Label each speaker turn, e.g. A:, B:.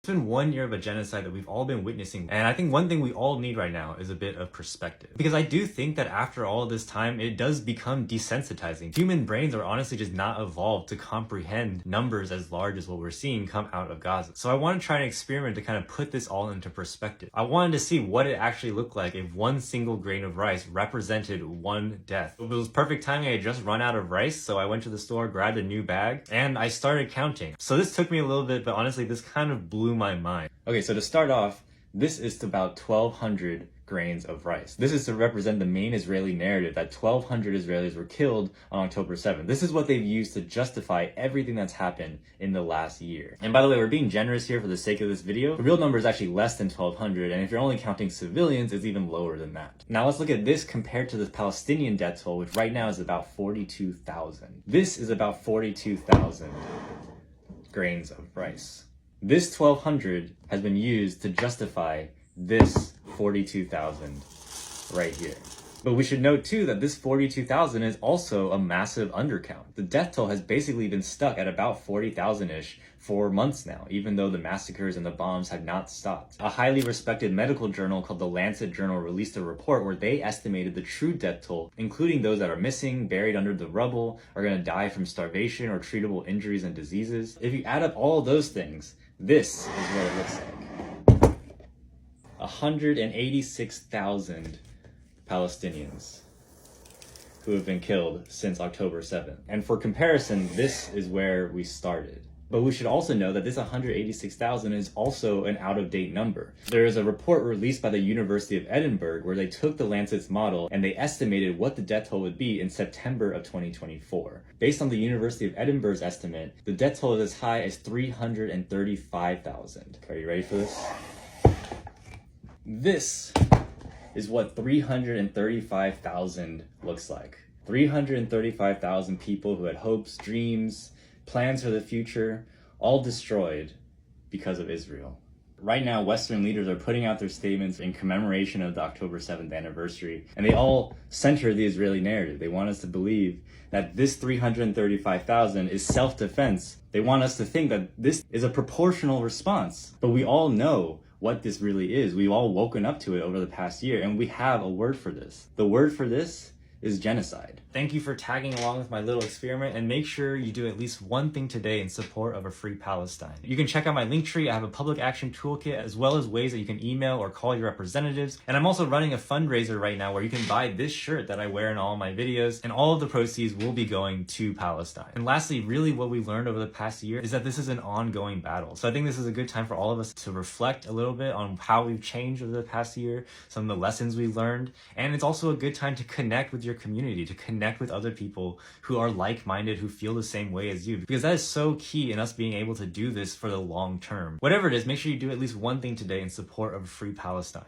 A: It's been 1 year of a genocide that we've all been witnessing, and I think one thing we all need right now is a bit of perspective. Because I do think that after all this time, it does become desensitizing. Human brains are honestly just not evolved to comprehend numbers as large as what we're seeing come out of Gaza. So I want to try an experiment to kind of put this all into perspective. I wanted to see what it actually looked like if one single grain of rice represented one death. It was perfect timing. I had just run out of rice, so I went to the store, grabbed a new bag, and I started counting. So this took me a little bit, but honestly, this kind of blew my mind. Okay, so to start off, this is about 1,200 grains of rice. This is to represent the main Israeli narrative that 1,200 Israelis were killed on October 7th. This is what they've used to justify everything that's happened in the last year. And by the way, we're being generous here for the sake of this video. The real number is actually less than 1,200, and if you're only counting civilians, it's even lower than that. Now let's look at this compared to the Palestinian death toll, which right now is about 42,000. This is about 42,000 grains of rice. This 1,200 has been used to justify this 42,000 right here. But we should note too that this 42,000 is also a massive undercount. The death toll has basically been stuck at about 40,000-ish for months now, even though the massacres and the bombs have not stopped. A highly respected medical journal called the Lancet Journal released a report where they estimated the true death toll, including those that are missing, buried under the rubble, are going to die from starvation or treatable injuries and diseases. If you add up all those things, this is what it looks like. 186,000 Palestinians who have been killed since October 7th. And for comparison, this is where we started. But we should also know that this 186,000 is also an out-of-date number. There is a report released by the University of Edinburgh where they took the Lancet's model and they estimated what the death toll would be in September of 2024. Based on the University of Edinburgh's estimate, the death toll is as high as 335,000. Are you ready for this? This is what 335,000 looks like. 335,000 people who had hopes, dreams, plans for the future, all destroyed because of Israel. Right now, Western leaders are putting out their statements in commemoration of the October 7th anniversary, and they all center the Israeli narrative. They want us to believe that this 335,000 is self-defense. They want us to think that this is a proportional response. But we all know what this really is. We've all woken up to it over the past year, and we have a word for this. The word for this is genocide. Thank you for tagging along with my little experiment, and make sure you do at least one thing today in support of a free Palestine. You can check out my link tree. I have a public action toolkit as well as ways that you can email or call your representatives. And I'm also running a fundraiser right now where you can buy this shirt that I wear in all my videos, and all of the proceeds will be going to Palestine. And lastly, really what we learned over the past year is that this is an ongoing battle. So I think this is a good time for all of us to reflect a little bit on how we've changed over the past year, some of the lessons we learned, and it's also a good time to connect with your community, to connect with other people who are like-minded, who feel the same way as you, because that is so key in us being able to do this for the long term. Whatever it is, make sure you do at least one thing today in support of a free Palestine.